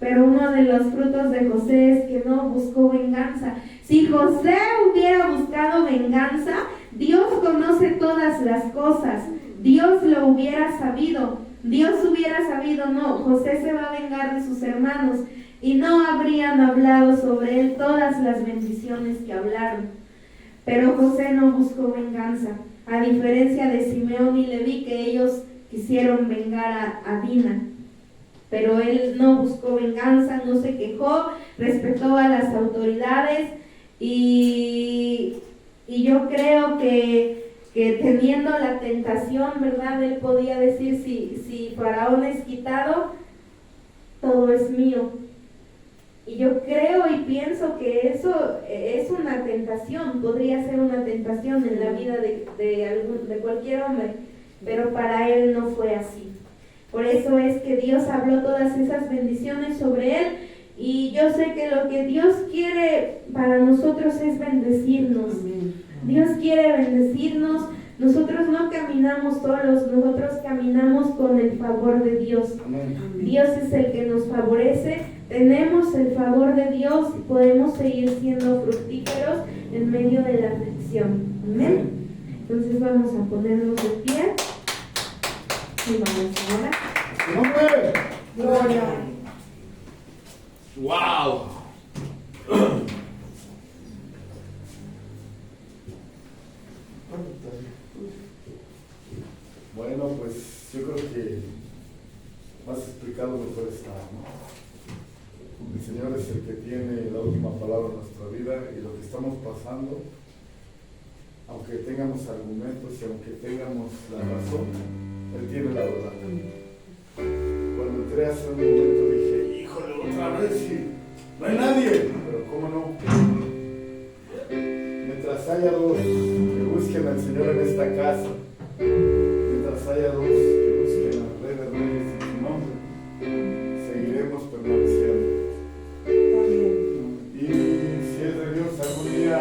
Pero uno de los frutos de José es que no buscó venganza. Si José hubiera buscado venganza, Dios conoce todas las cosas. Dios lo hubiera sabido. Dios hubiera sabido, no, José se va a vengar de sus hermanos, y no habrían hablado sobre él todas las bendiciones que hablaron. Pero José no buscó venganza, a diferencia de Simeón y Leví, que ellos quisieron vengar a Dina. Pero él no buscó venganza, no se quejó, respetó a las autoridades, y yo creo que teniendo la tentación, ¿verdad? Él podía decir: si Faraón es quitado, todo es mío. Y yo creo y pienso que eso es una tentación, podría ser una tentación en la vida de cualquier hombre, pero para él no fue así. Por eso es que Dios habló todas esas bendiciones sobre él, y yo sé que lo que Dios quiere para nosotros es bendecirnos. Dios quiere bendecirnos. Nosotros no caminamos solos, nosotros caminamos con el favor de Dios. Dios es el que nos favorece, tenemos el favor de Dios y podemos seguir siendo fructíferos en medio de la aflicción. Amén. Entonces vamos a ponernos de pie y vamos ahora. Gloria. ¡Wow! Bueno, pues yo creo que más explicado mejor está, ¿no? El Señor es el que tiene la última palabra en nuestra vida, y lo que estamos pasando, aunque tengamos argumentos y aunque tengamos la razón, Él tiene la verdad. Cuando entré hace un momento dije: híjole, otra vez, sí, no hay nadie, pero ¿cómo no? Mientras haya dos que busquen al Señor en esta casa, mientras haya dos que busquen al Rey de Reyes en su nombre, seguiremos permaneciendo. Y si es de Dios, algún día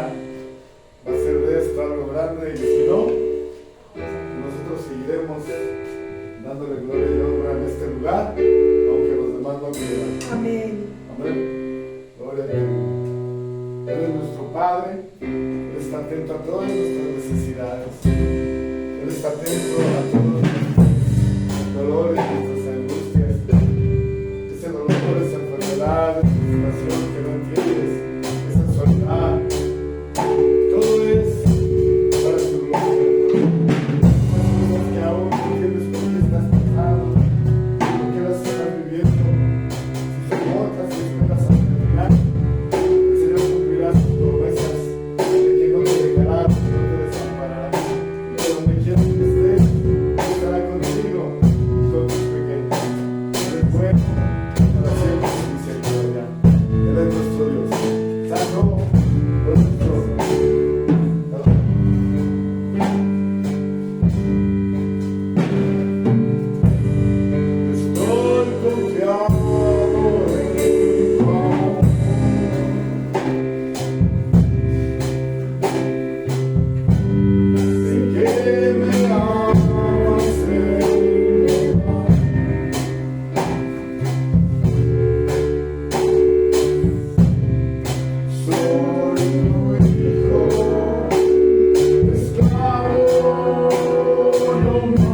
va a ser de esto algo grande, y si no, nosotros seguiremos dándole gloria y honra en este lugar, aunque los demás no quieran. Amén. Amén. Gloria a Dios. Él es nuestro Padre. Él está atento a todas nuestras necesidades. Él está atento a todos nuestros dolores, nuestras angustias. Ese dolor, esa enfermedad, esa frustración que no entiendes, esa soledad. Todo es para su gloria. Cosas que aún no entiendes por qué estás pasando, por qué las estás viviendo. Si son otras, si esperas hasta el final, el Señor cumplirá sus promesas de que no te dejará, que no te desamparará. Y que donde quieras que estés, estará contigo y con tus pequeños. Él es bueno, para siempre su misericordia. Él es nuestro Dios. Santo, nuestro Estoy confiado en tu amor. Sé que me amas, Señor. Soy tu hijo, esclavo no más.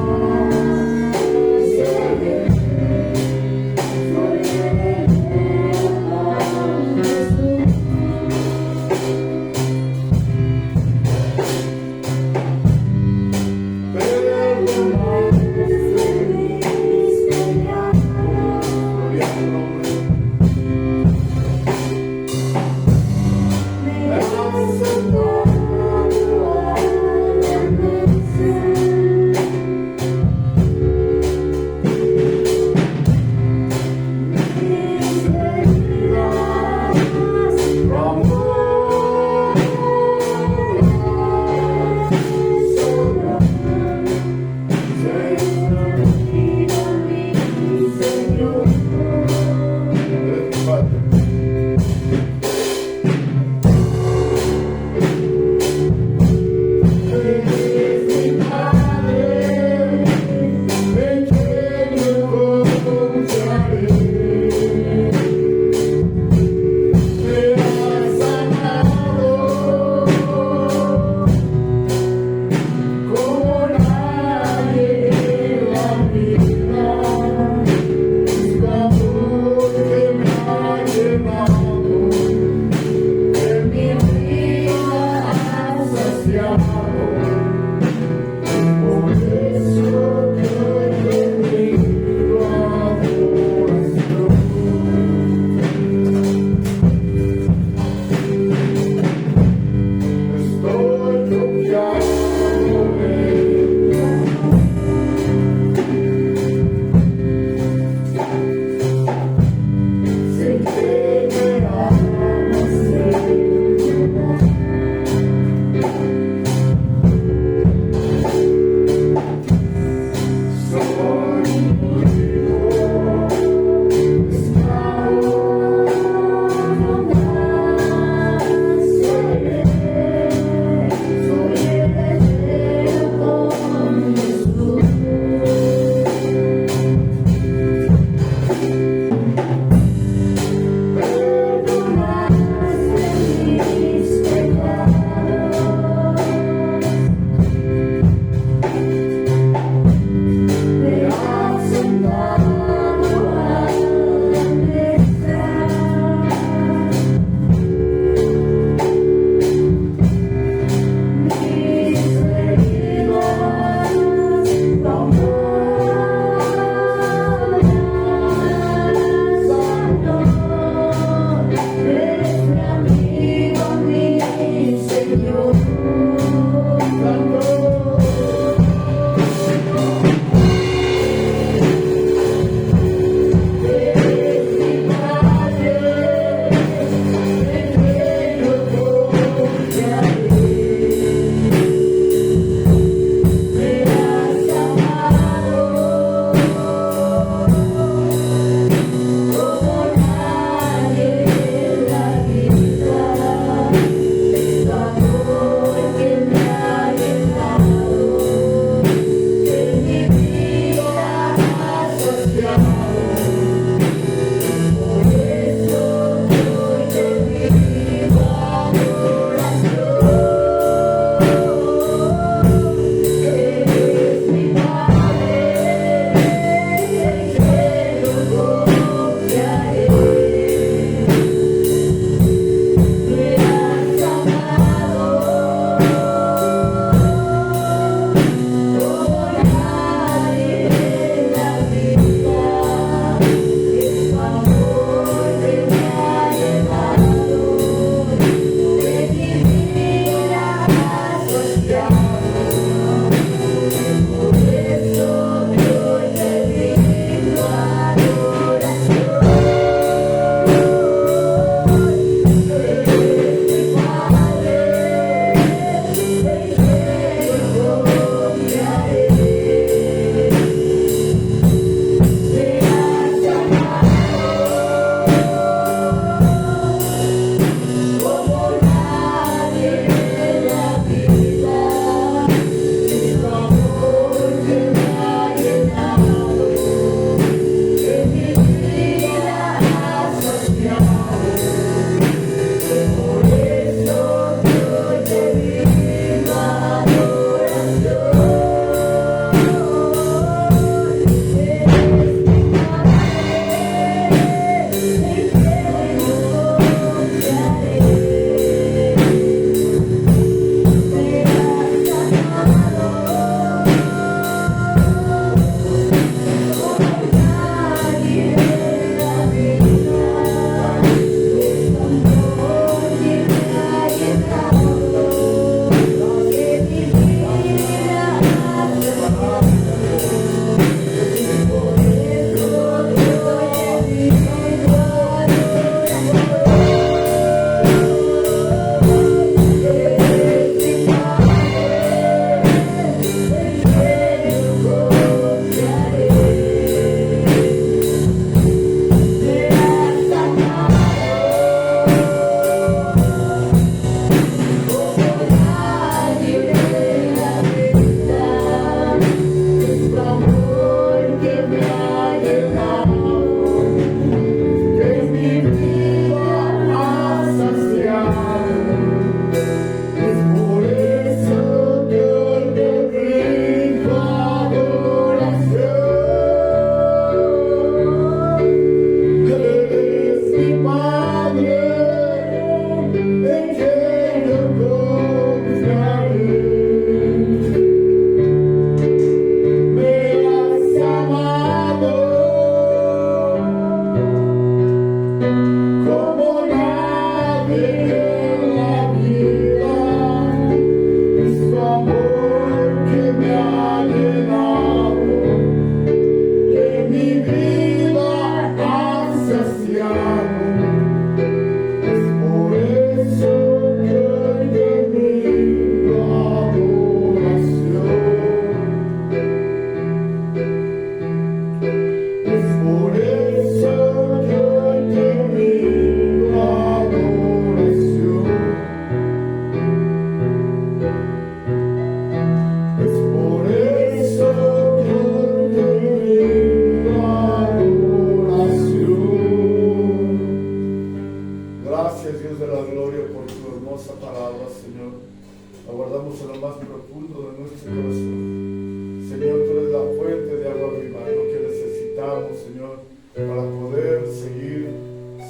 seguir,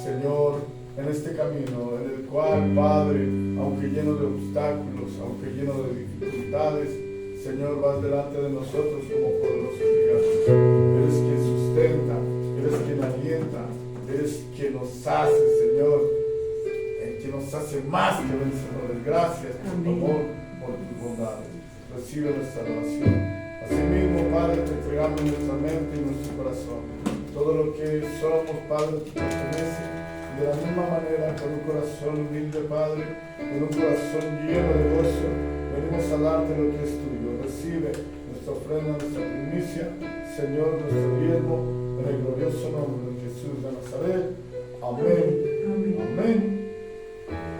Señor, en este camino, en el cual, Padre, aunque lleno de obstáculos, aunque lleno de dificultades, Señor, vas delante de nosotros como poderoso gigante. Eres quien sustenta, eres quien alienta, eres quien nos hace, Señor, quien nos hace más que vencedores. Gracias por tu amor, por tus bondades. Recibe nuestra oración. Asimismo, Padre, te entregamos nuestra mente y nuestro corazón. Todo lo que somos, Padre, te pertenece. De la misma manera, con un corazón humilde, Padre, con un corazón lleno de gozo, venimos a darte lo que es tuyo. Recibe nuestra ofrenda, nuestra primicia, Señor, nuestro diezmo, en el glorioso nombre de Jesús de Nazaret. Amén. Amén.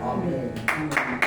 Amén. Amén.